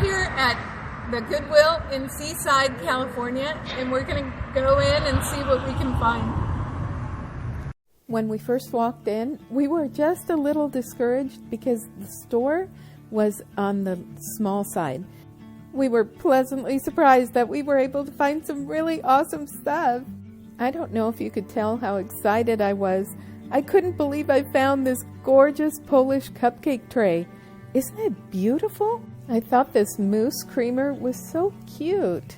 here at the Goodwill in Seaside, California, and we're going to go in and see what we can find. When we first walked in, we were just a little discouraged because the store was on the small side. We were pleasantly surprised that we were able to find some really awesome stuff. I don't know if you could tell how excited I was. I couldn't believe I found this gorgeous Polish cupcake tray. Isn't it beautiful? I thought this mousse creamer was so cute.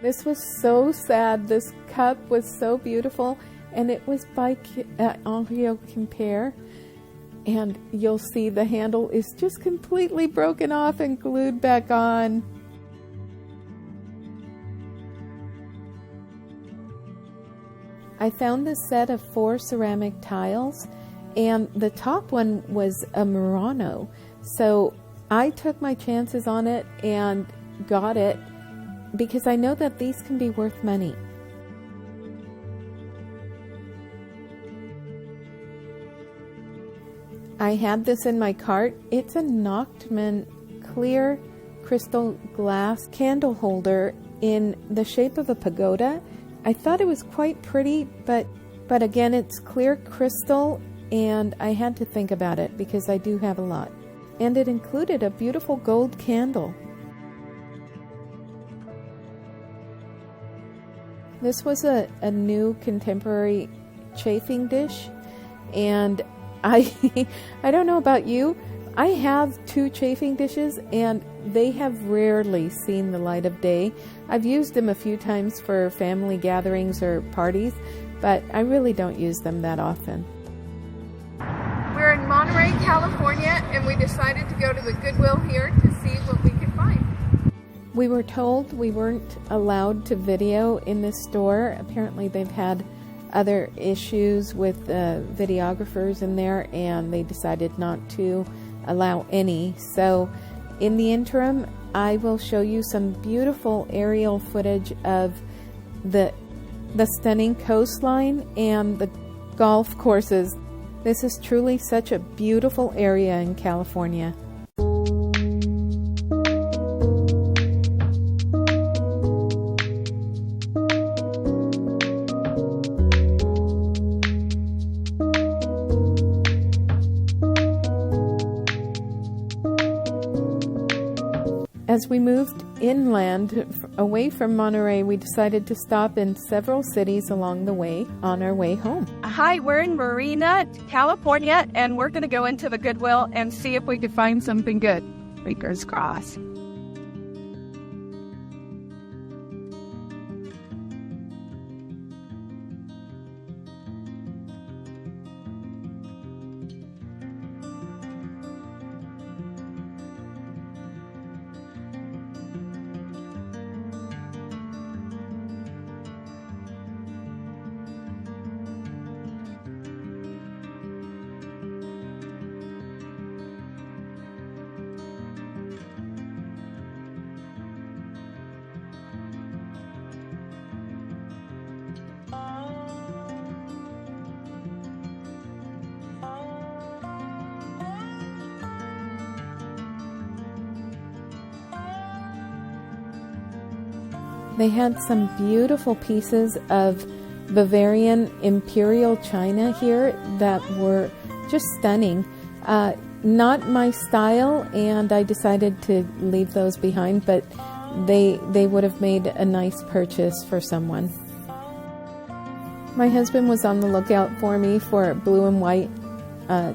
This was so sad. This cup was so beautiful, and it was by Henri Quimper. And you'll see the handle is just completely broken off and glued back on. I found this set of 4 ceramic tiles, and the top one was a Murano. So I took my chances on it and got it because I know that these can be worth money. I had this in my cart. It's a Nachtmann clear crystal glass candle holder in the shape of a pagoda. I thought it was quite pretty, but again, it's clear crystal, and I had to think about it because I do have a lot. And it included a beautiful gold candle. This was a new contemporary chafing dish, and I don't know about you, I have 2 chafing dishes and they have rarely seen the light of day. I've used them a few times for family gatherings or parties, but I really don't use them that often. We're in Monterey, California, and we decided to go to the Goodwill here to see what we could find. We were told we weren't allowed to video in this store. Apparently they've had other issues with videographers in there, and they decided not to allow any. So in the interim, I will show you some beautiful aerial footage of the stunning coastline and the golf courses. This is truly such a beautiful area in California. As we moved inland, away from Monterey, we decided to stop in several cities along the way on our way home. Hi, we're in Marina, California, and we're going to go into the Goodwill and see if we could find something good. Fingers crossed. They had some beautiful pieces of Bavarian imperial china here that were just stunning. Not my style, and I decided to leave those behind, but they would have made a nice purchase for someone. My husband was on the lookout for me for blue and white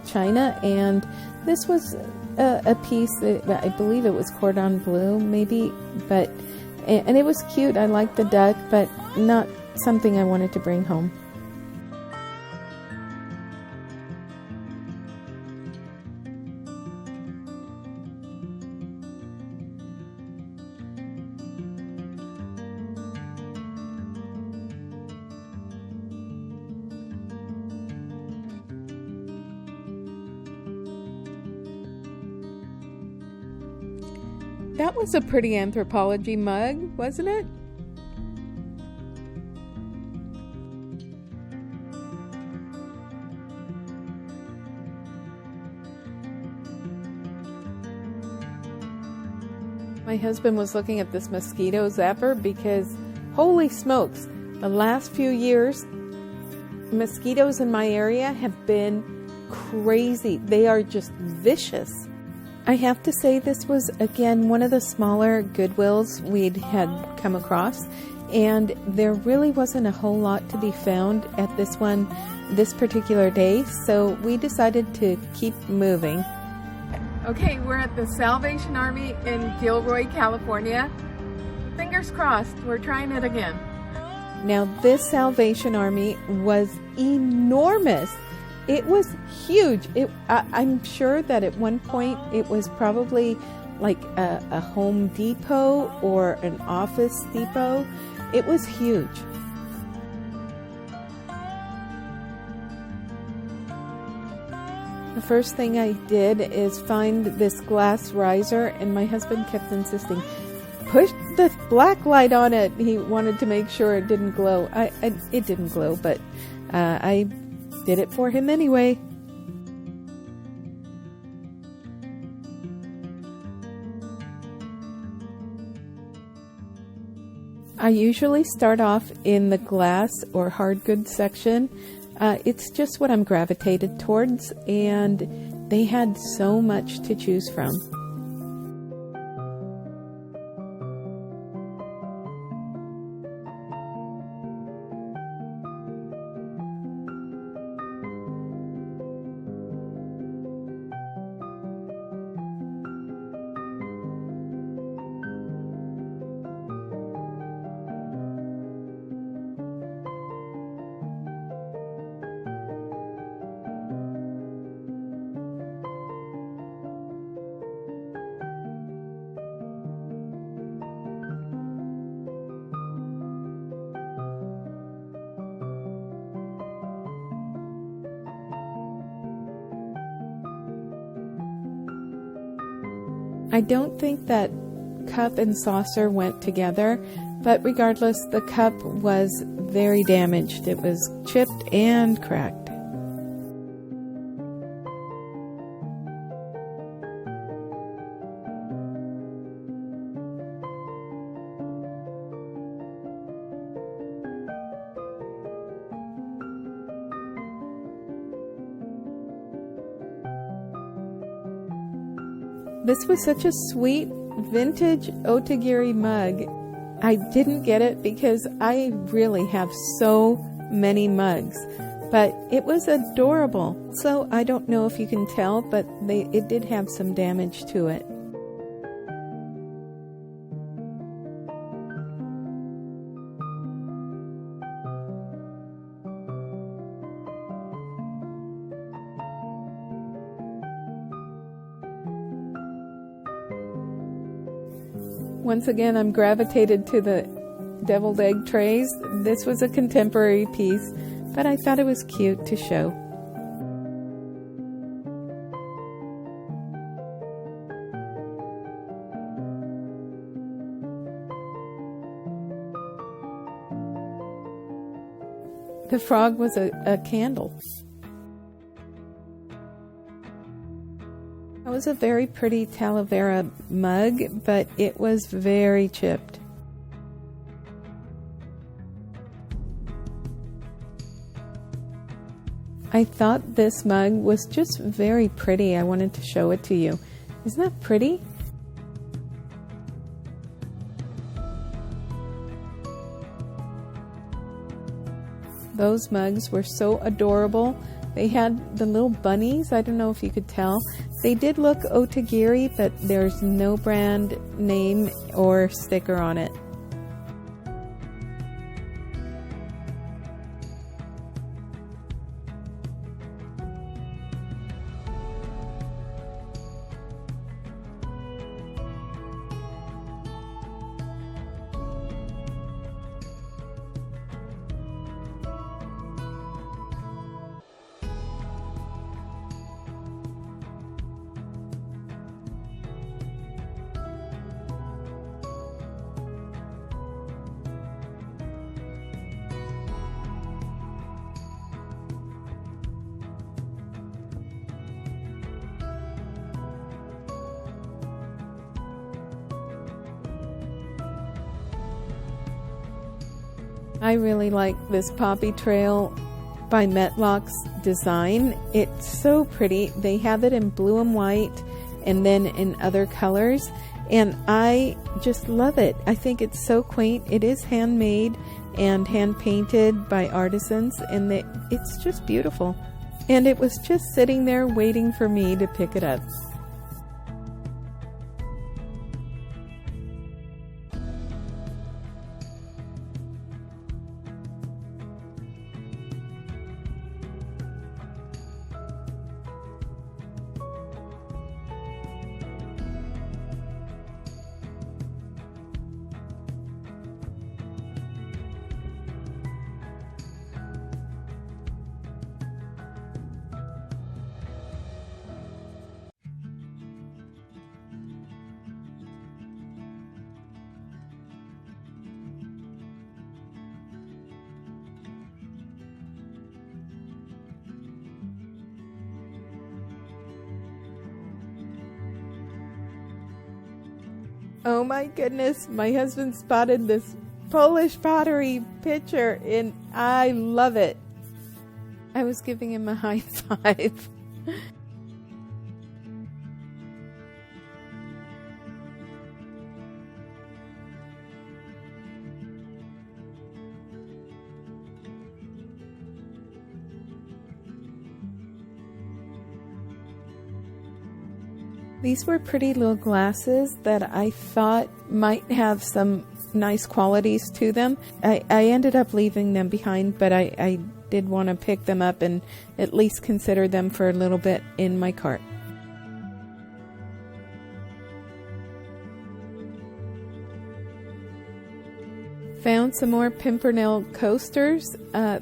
china, and this was a piece that I believe it was cordon bleu, maybe, and it was cute. I liked the duck, but not something I wanted to bring home. That was a pretty Anthropologie mug, wasn't it? My husband was looking at this mosquito zapper because, holy smokes, the last few years, mosquitoes in my area have been crazy. They are just vicious. I have to say this was, again, one of the smaller Goodwills we'd had come across, and there really wasn't a whole lot to be found at this one this particular day, so we decided to keep moving. Okay, we're at the Salvation Army in Gilroy, California. Fingers crossed, we're trying it again. Now, this Salvation Army was enormous. It was huge. I'm sure that at one point it was probably like a Home Depot or an Office Depot. It was huge. The first thing I did is find this glass riser, and my husband kept insisting, push the black light on it. He wanted to make sure it didn't glow. It didn't glow, but I did it for him anyway. I usually start off in the glass or hard goods section. It's just what I'm gravitated towards, and they had so much to choose from. I don't think that cup and saucer went together, but regardless, the cup was very damaged. It was chipped and cracked. This was such a sweet vintage Otagiri mug. I didn't get it because I really have so many mugs, but it was adorable. So I don't know if you can tell, but it did have some damage to it. Once again, I'm gravitated to the deviled egg trays. This was a contemporary piece, but I thought it was cute to show. The frog was a candle. That was a very pretty Talavera mug, but it was very chipped. I thought this mug was just very pretty. I wanted to show it to you. Isn't that pretty? Those mugs were so adorable. They had the little bunnies. I don't know if you could tell. They did look Otagiri, but there's no brand name or sticker on it. I really like this poppy trail by Metlock's design. It's so pretty. They have it in blue and white and then in other colors, and I just love it. I think it's so quaint. It is handmade and hand painted by artisans, and it's just beautiful. And it was just sitting there waiting for me to pick it up. Oh my goodness, my husband spotted this Polish pottery picture and I love it. I was giving him a high five. These were pretty little glasses that I thought might have some nice qualities to them. I ended up leaving them behind, but I did want to pick them up and at least consider them for a little bit in my cart. Found some more Pimpernel coasters.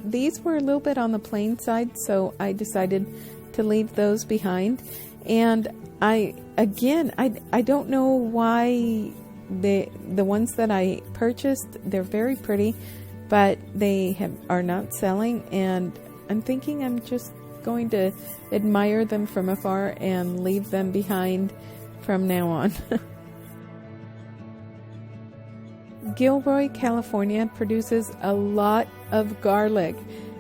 These were a little bit on the plain side, so I decided to leave those behind. And I don't know why the ones that I purchased, they're very pretty, but they are not selling, and I'm thinking I'm just going to admire them from afar and leave them behind from now on. Gilroy, California produces a lot of garlic,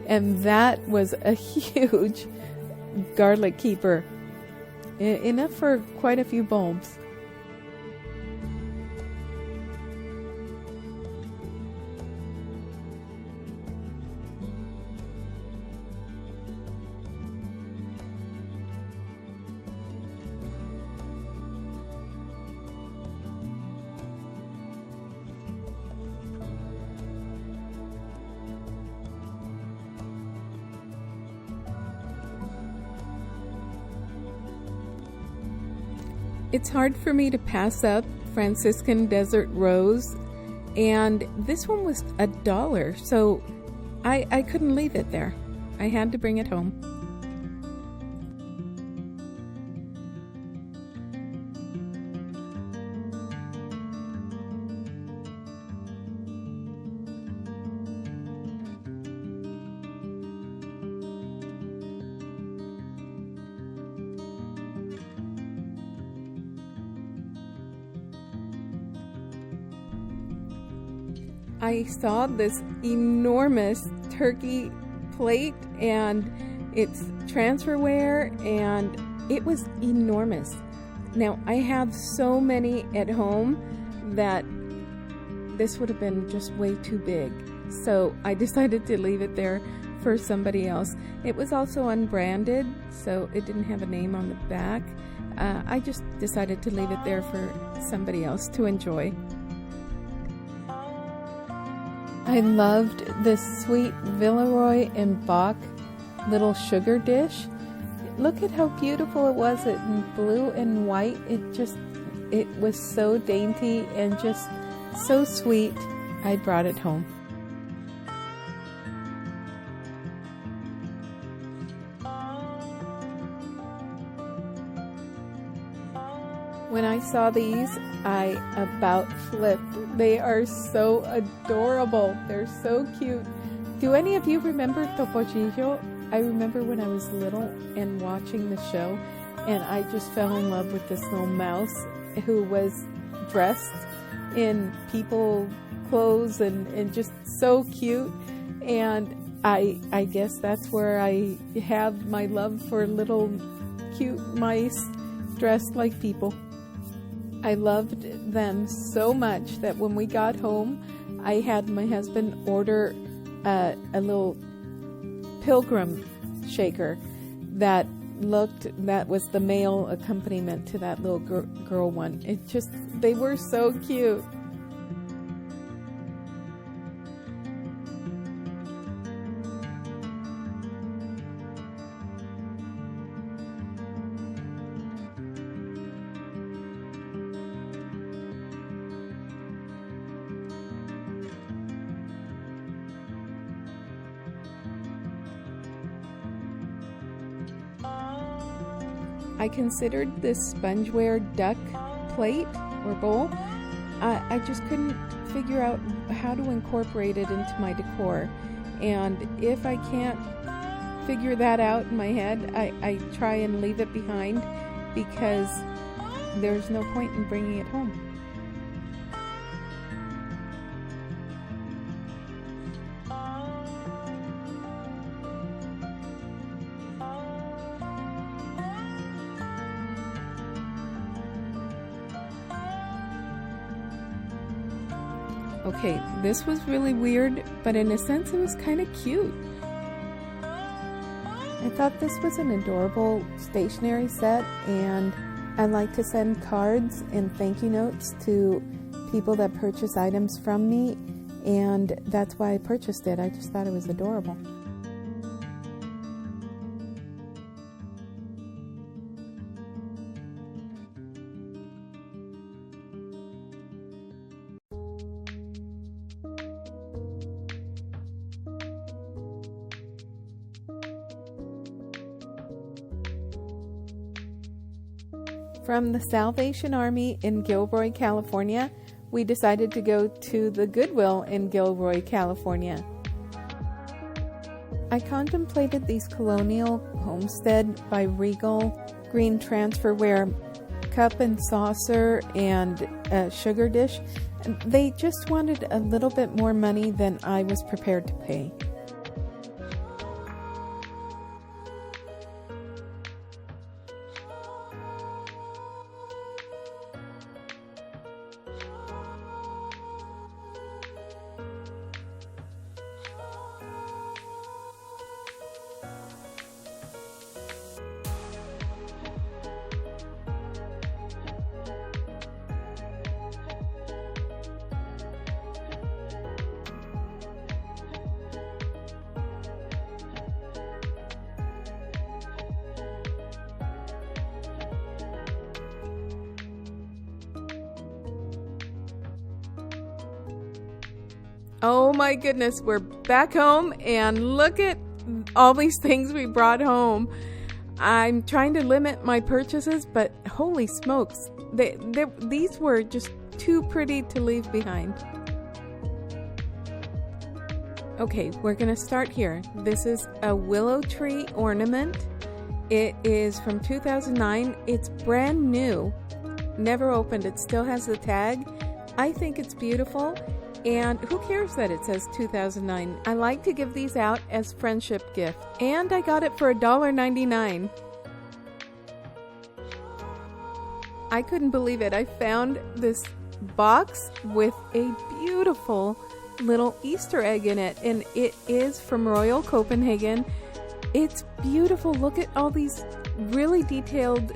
and that was a huge garlic keeper. Enough for quite a few bulbs. It's hard for me to pass up Franciscan Desert Rose, and this one was $1, so I couldn't leave it there. I had to bring it home. I saw this enormous turkey plate, and it's transferware, and it was enormous. Now, I have so many at home that this would have been just way too big. So I decided to leave it there for somebody else. It was also unbranded, so it didn't have a name on the back. I just decided to leave it there for somebody else to enjoy. I loved this sweet Villeroy and Bach little sugar dish. Look at how beautiful it was in blue and white. It was so dainty and just so sweet. I brought it home. When I saw these, I about flipped. They are so adorable. They're so cute. Do any of you remember Topollillo? I remember when I was little and watching the show, and I just fell in love with this little mouse who was dressed in people clothes and just so cute. And I guess that's where I have my love for little cute mice dressed like people. I loved them so much that when we got home, I had my husband order a little pilgrim shaker that was the male accompaniment to that little girl one. They were so cute. I considered this spongeware duck plate or bowl. I just couldn't figure out how to incorporate it into my decor. And if I can't figure that out in my head, I try and leave it behind because there's no point in bringing it home. Okay, this was really weird, but in a sense it was kind of cute. I thought this was an adorable stationery set, and I like to send cards and thank you notes to people that purchase items from me, and that's why I purchased it. I just thought it was adorable. From the Salvation Army in Gilroy, California, we decided to go to the Goodwill in Gilroy, California. I contemplated these Colonial Homestead by Regal green transferware cup and saucer and sugar dish. They just wanted a little bit more money than I was prepared to pay. Oh my goodness, we're back home and look at all these things we brought home. I'm trying to limit my purchases, but holy smokes, these were just too pretty to leave behind. Okay, we're gonna start here. This is a willow tree ornament. It is from 2009. It's brand new, never opened. It still has the tag. I think it's beautiful. And who cares that it says 2009? I like to give these out as friendship gift. And I got it for $1.99. I couldn't believe it. I found this box with a beautiful little Easter egg in it. And it is from Royal Copenhagen. It's beautiful. Look at all these really detailed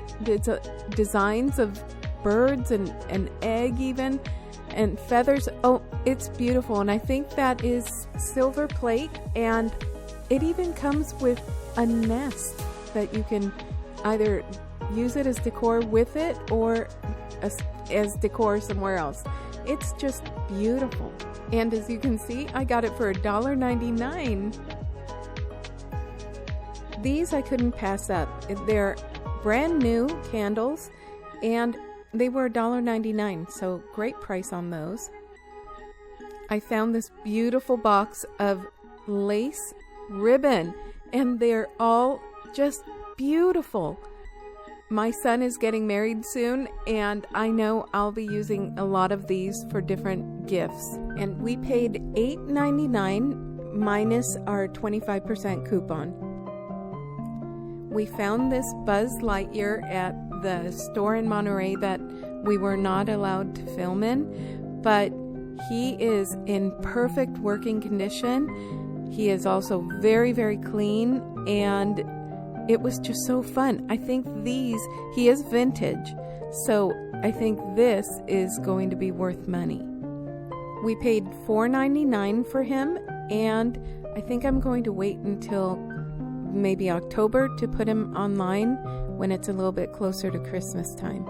designs of birds and an egg even. And feathers. Oh, it's beautiful. And I think that is silver plate, and it even comes with a nest that you can either use it as decor with it or as decor somewhere else. It's just beautiful. And as you can see, I got it for $1.99. These I couldn't pass up. They're brand new candles, and they were $1.99, so great price on those. I found this beautiful box of lace ribbon, and they're all just beautiful. My son is getting married soon, and I know I'll be using a lot of these for different gifts, and we paid $8.99 minus our 25% coupon. We found this Buzz Lightyear at the store in Monterey that we were not allowed to film in, but he is in perfect working condition. He is also very, very clean, and it was just so fun. I think he is vintage, so I think this is going to be worth money. We paid $4.99 for him, and I think I'm going to wait until maybe October to put him online when it's a little bit closer to Christmas time.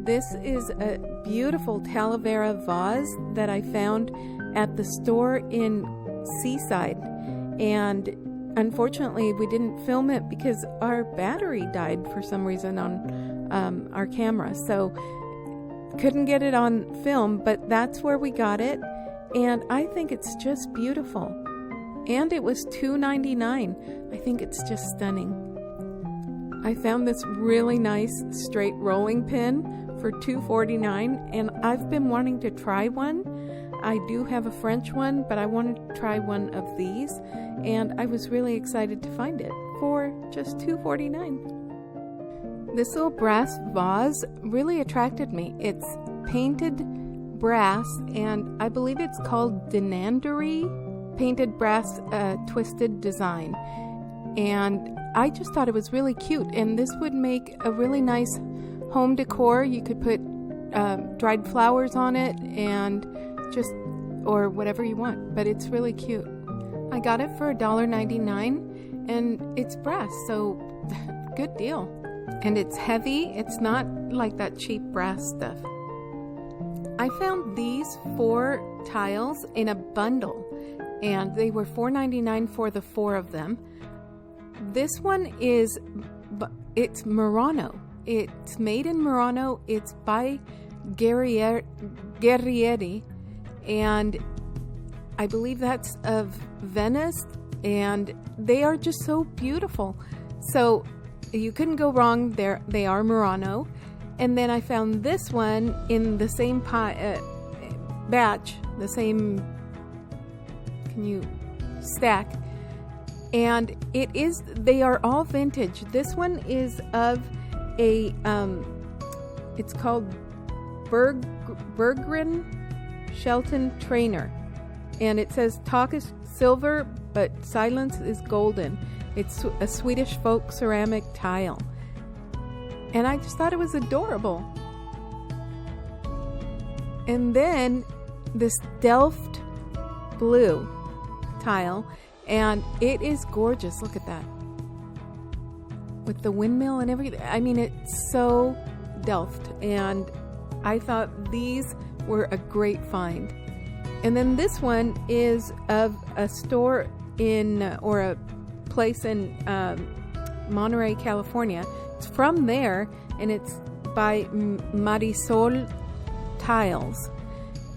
This is a beautiful Talavera vase that I found at the store in Seaside, and unfortunately we didn't film it because our battery died for some reason on our camera, so couldn't get it on film, but that's where we got it, and I think it's just beautiful. And it was $2.99. I think it's just stunning. I found this really nice straight rolling pin for $2.49, and I've been wanting to try one. I do have a French one, but I wanted to try one of these, and I was really excited to find it for just $2.49. This little brass vase really attracted me. It's painted brass, and I believe it's called Denandery painted brass twisted design. And I just thought it was really cute, and this would make a really nice home decor. You could put dried flowers on it and or whatever you want, but it's really cute. I got it for $1.99, and it's brass, so good deal. And it's heavy. It's not like that cheap brass stuff. I found these 4 tiles in a bundle, and they were $4.99 for the 4 of them. This one it's Murano. It's made in Murano. It's by Gilroy, and I believe that's of Venice, and they are just so beautiful. So you couldn't go wrong. They are Murano. And then I found this one in the same batch, the same stack, and they are all vintage. This one is of a it's called Berggren Shelton Trainer, and it says talk is silver but silence is golden. It's a Swedish folk ceramic tile, and I just thought it was adorable. And then this Delft blue tile, and it is gorgeous. Look at that, with the windmill and everything. I mean, it's so Delft, and I thought these were a great find. And then this one is of a store or a place in Monterey, California. It's from there, and it's by Marisol Tiles,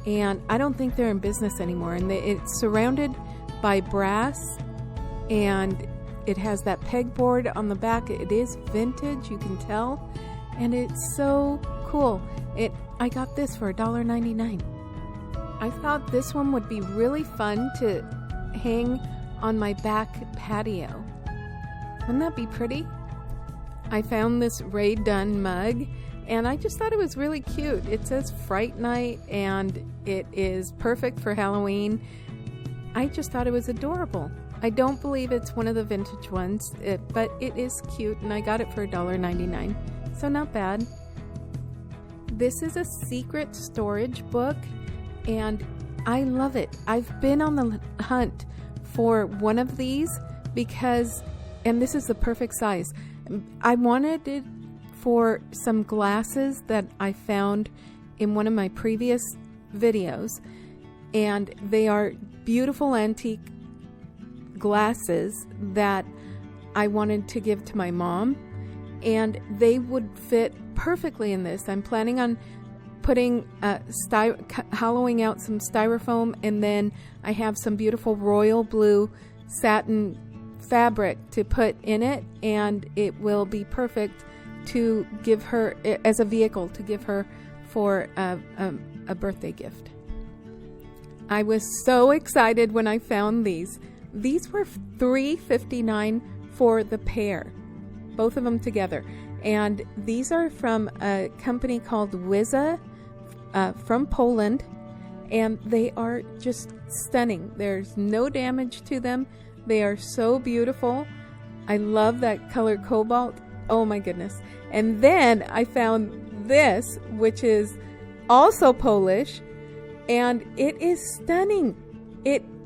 and I don't think they're in business anymore. And it's surrounded by brass, and it has that pegboard on the back. It is vintage, you can tell, and it's so cool. I got this for $1.99. I thought this one would be really fun to hang on my back patio. Wouldn't that be pretty? I found this Ray Dunn mug, and I just thought it was really cute. It says Fright Night, and it is perfect for Halloween. I just thought it was adorable. I don't believe it's one of the vintage ones, but it is cute, and I got it for $1.99, so not bad. This is a secret storage book, and I love it. I've been on the hunt for one of these and this is the perfect size. I wanted it for some glasses that I found in one of my previous videos, and they are beautiful antique glasses that I wanted to give to my mom, and they would fit perfectly in this. I'm planning on putting hollowing out some styrofoam, and then I have some beautiful royal blue satin fabric to put in it, and it will be perfect to give her as a vehicle to give her for a birthday gift. I was so excited when I found these. These were $3.59 for the pair, both of them together. And these are from a company called Wiza from Poland, and they are just stunning. There's no damage to them. They are so beautiful. I love that color cobalt. Oh my goodness. And then I found this, which is also Polish, and it is stunning.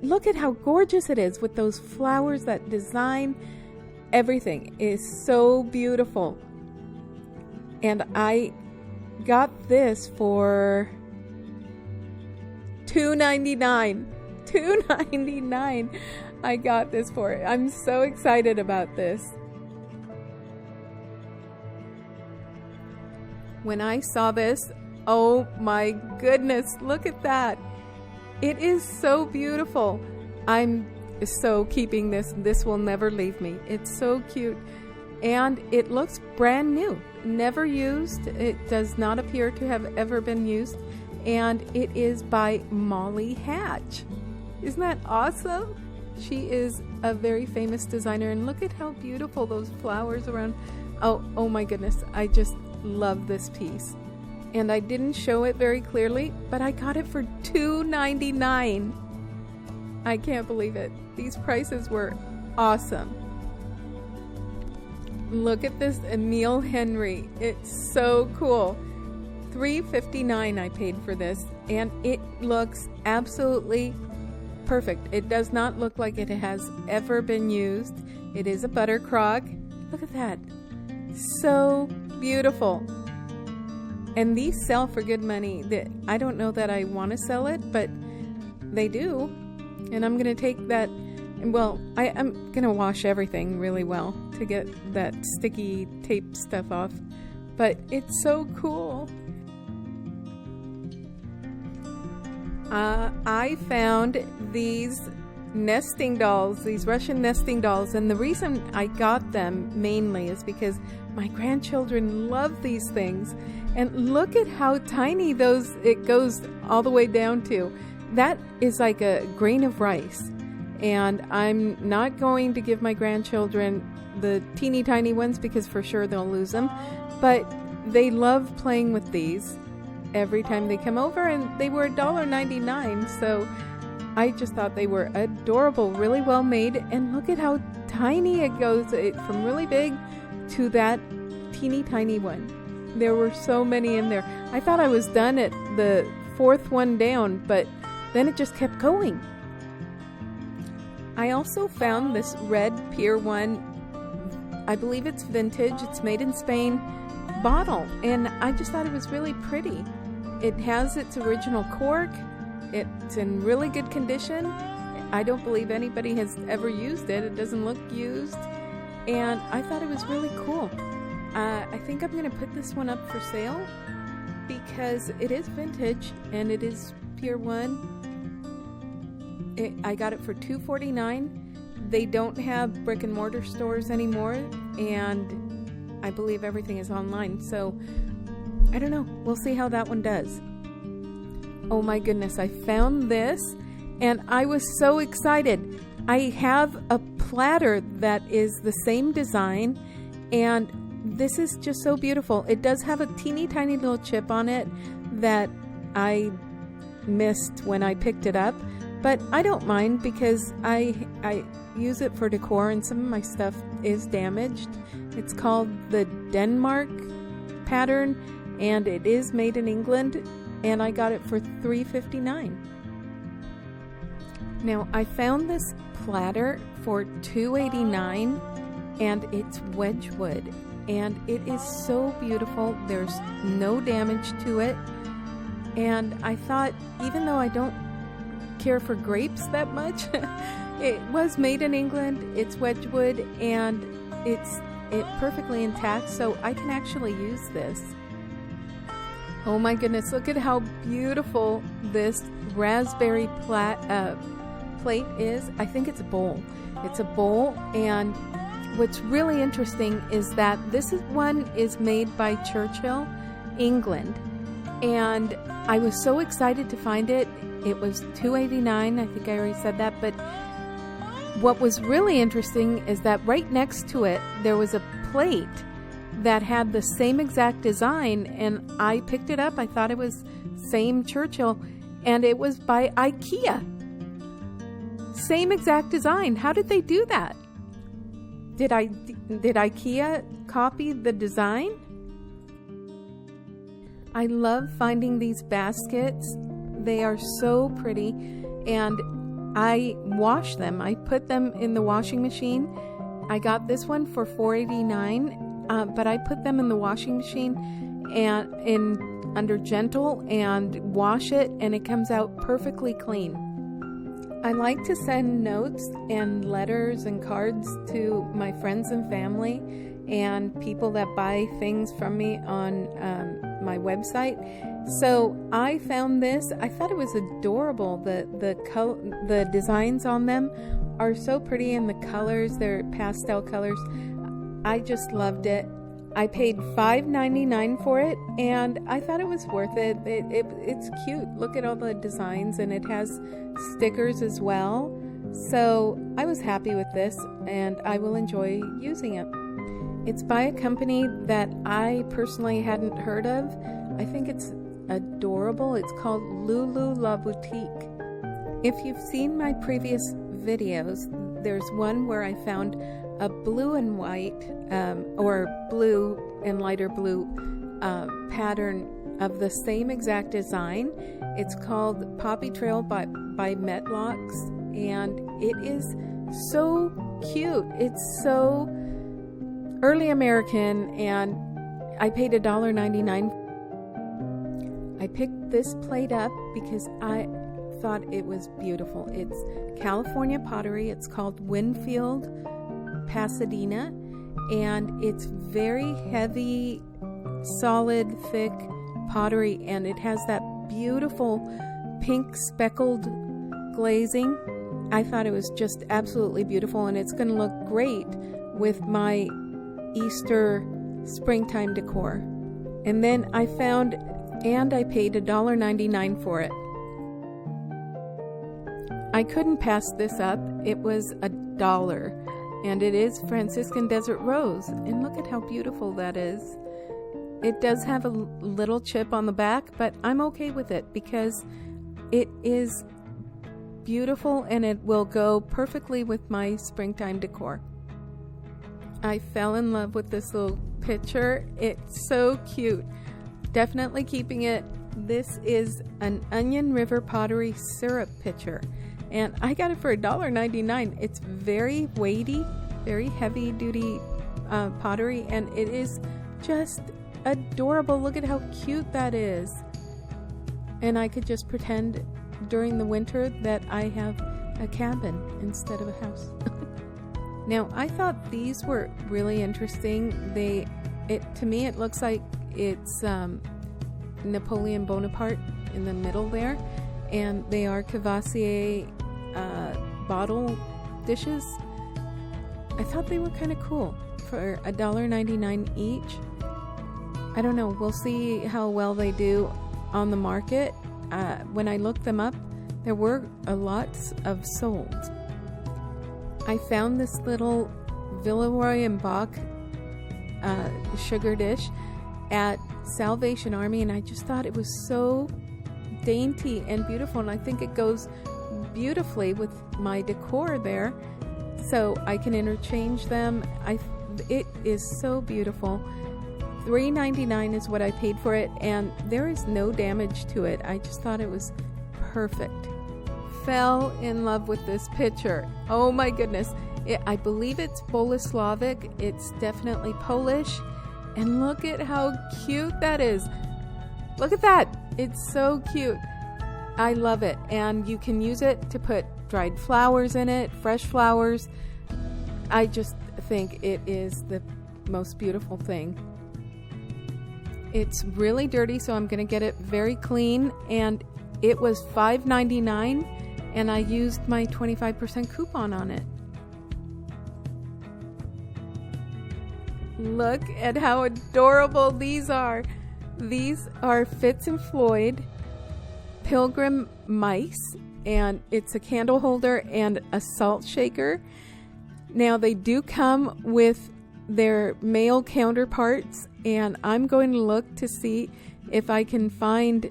Look at how gorgeous it is with those flowers, that design. Everything is so beautiful. And I got this for $2.99. $2.99 I got this for it. I'm so excited about this. When I saw this, oh my goodness, look at that. It is so beautiful. I'm so keeping this. This will never leave me. It's so cute. And it looks brand new. Never used. It does not appear to have ever been used. And it is by Molly Hatch. Isn't that awesome? She is a very famous designer. And look at how beautiful those flowers around. Oh my goodness. I just love this piece. And I didn't show it very clearly, but I got it for $2.99. I can't believe it. These prices were awesome. Look at this Emile Henry. It's so cool. $3.59 I paid for this, and it looks absolutely perfect. It does not look like it has ever been used. It is a butter crock. Look at that. So beautiful. And these sell for good money. I don't know that I want to sell it, but they do. And I'm going to take that, well, I'm going to wash everything really well to get that sticky tape stuff off. But it's so cool. I found these nesting dolls, these Russian nesting dolls, and the reason I got them mainly is because my grandchildren love these things. And look at how tiny it goes all the way down to. That is like a grain of rice. And I'm not going to give my grandchildren the teeny tiny ones because for sure they'll lose them. But they love playing with these every time they come over, and they were $1.99. So I just thought they were adorable, really well made. And look at how tiny it goes from really big to that teeny tiny one. There were so many in there. I thought I was done at the fourth one down, but then it just kept going. I also found this red Pier 1, I believe it's vintage, it's made in Spain, bottle, and I just thought it was really pretty. It has its original cork. It's in really good condition. I don't believe anybody has ever used it. It doesn't look used, and I thought it was really cool. I think I'm going to put this one up for sale because it is vintage and it is Pier 1. I got it for $2.49. They don't have brick and mortar stores anymore, and I believe everything is online. So I don't know. We'll see how that one does. Oh my goodness, I found this and I was so excited. I have a platter that is the same design, and this is just so beautiful. It does have a teeny tiny little chip on it that I missed when I picked it up, but I don't mind because I use it for decor and some of my stuff is damaged. It's called the Denmark pattern, and it is made in England, and I got it for $3.59. Now I found this platter for $2.89, and it's Wedgwood, and it is so beautiful. There's no damage to it, and I thought, even though I don't care for grapes that much, it was made in England, it's Wedgwood, and it's perfectly intact, so I can actually use this. Oh my goodness, look at how beautiful this raspberry plate is. I think it's a bowl. It's a bowl, and what's really interesting is that this one is made by Churchill, England, and I was so excited to find it. It was $2.89. I think I already said that, but what was really interesting is that right next to it there was a plate that had the same exact design, and I picked it up. I thought it was same Churchill, and it was by IKEA. Same exact design. How did they do that? Did IKEA copy the design? I love finding these baskets. They are so pretty, and I wash them. I put them in the washing machine. I got this one for $4.89, but I put them in the washing machine and under gentle and wash it, and it comes out perfectly clean. I like to send notes and letters and cards to my friends and family and people that buy things from me on my website. So I found this. I thought it was adorable. The designs on them are so pretty, and the colors, they're pastel colors. I just loved it. I paid $5.99 for it, and I thought it was worth it. It's cute. Look at all the designs, and it has stickers as well. So I was happy with this, and I will enjoy using it. It's by a company that I personally hadn't heard of. I think it's adorable. It's called Lulu La Boutique. If you've seen my previous videos, there's one where I found a blue and white or blue and lighter blue pattern of the same exact design. It's called Poppy Trail by Metlocks, and it is so cute. It's so early American, and I paid $1.99. I picked this plate up because I thought it was beautiful. It's California pottery. It's called Winfield Pasadena, and it's very heavy, solid, thick pottery, and it has that beautiful pink speckled glazing. I thought it was just absolutely beautiful, and it's going to look great with my Easter springtime decor. And then I found, and I paid $1.99 for it. I couldn't pass this up. It was $1. And it is Franciscan Desert Rose. And look at how beautiful that is. It does have a little chip on the back, but I'm okay with it because it is beautiful and it will go perfectly with my springtime decor. I fell in love with this little picture. It's so cute. Definitely keeping it. This is an Onion River Pottery syrup pitcher, and I got it for $1.99. It's very weighty, very heavy duty pottery, and it is just adorable. Look at how cute that is. And I could just pretend during the winter that I have a cabin instead of a house. Now, I thought these were really interesting. To me, it looks like it's Napoleon Bonaparte in the middle there, and they are Cavassier bottle dishes. I thought they were kind of cool for $1.99 each. I don't know. We'll see how well they do on the market. When I looked them up, there were a lot of sold. I found this little Villeroy and Boch sugar dish at Salvation Army, and I just thought it was so dainty and beautiful, and I think it goes beautifully with my decor there, so I can interchange them. It is so beautiful. $3.99 is what I paid for it, and there is no damage to it. I just thought it was perfect. Fell in love with this picture. Oh my goodness. I believe it's Boleslavic. It's definitely Polish. And look at how cute that is. Look at that. It's so cute. I love it. And you can use it to put dried flowers in it, fresh flowers. I just think it is the most beautiful thing. It's really dirty, so I'm going to get it very clean. And it was $5.99. and I used my 25% coupon on it. Look at how adorable these are. These are Fitz and Floyd Pilgrim mice, and it's a candle holder and a salt shaker. Now they do come with their male counterparts, and I'm going to look to see if I can find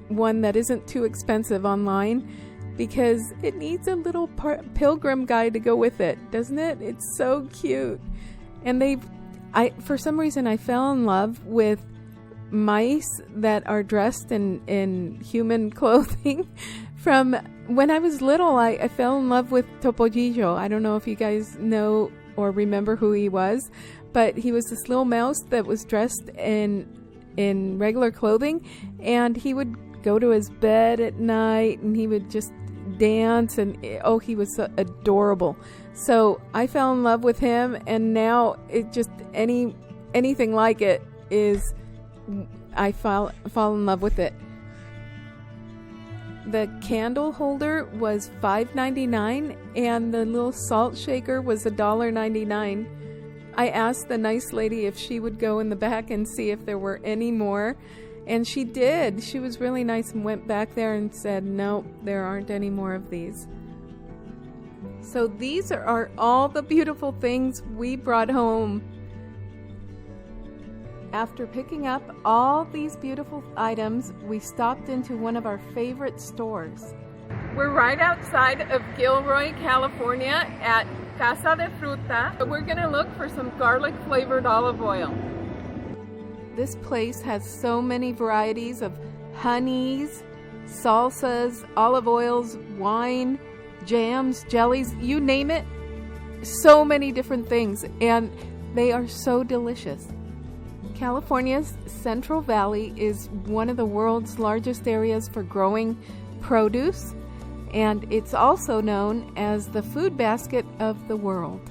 one that isn't too expensive online, because it needs a little pilgrim guy to go with it, doesn't it? It's so cute. And for some reason I fell in love with mice that are dressed in human clothing. From when I was little, I fell in love with Topollillo. I don't know if you guys know or remember who he was, but he was this little mouse that was dressed in regular clothing, and he would go to his bed at night and he would just dance, and oh, he was so adorable. So I fell in love with him, and now it just anything like it is, I fall in love with it. The candle holder was $5.99 and the little salt shaker was $1.99. I asked the nice lady if she would go in the back and see if there were any more, and she did. She was really nice and went back there and said, no, there aren't any more of these. So these are all the beautiful things we brought home. After picking up all these beautiful items, we stopped into one of our favorite stores. We're right outside of Gilroy, California at Casa de Fruta. We're gonna look for some garlic flavored olive oil. This place has so many varieties of honeys, salsas, olive oils, wine, jams, jellies, you name it. So many different things, and they are so delicious. California's Central Valley is one of the world's largest areas for growing produce, and it's also known as the food basket of the world.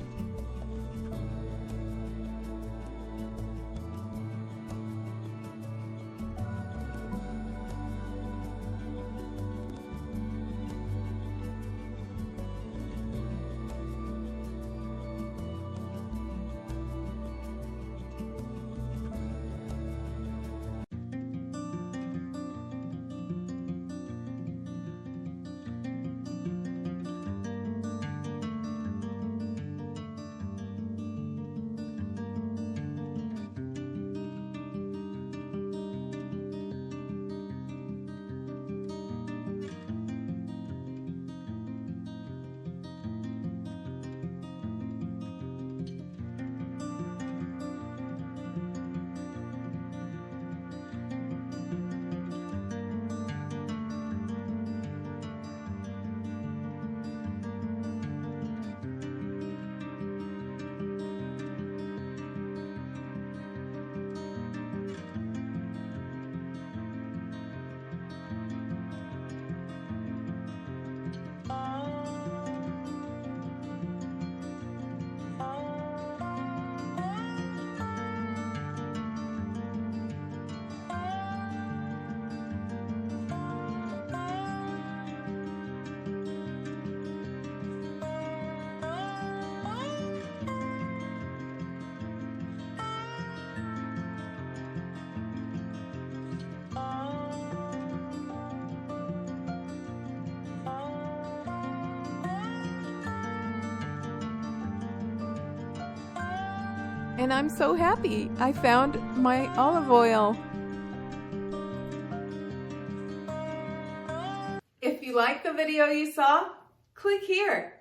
And I'm so happy I found my olive oil. If you like the video you saw, click here.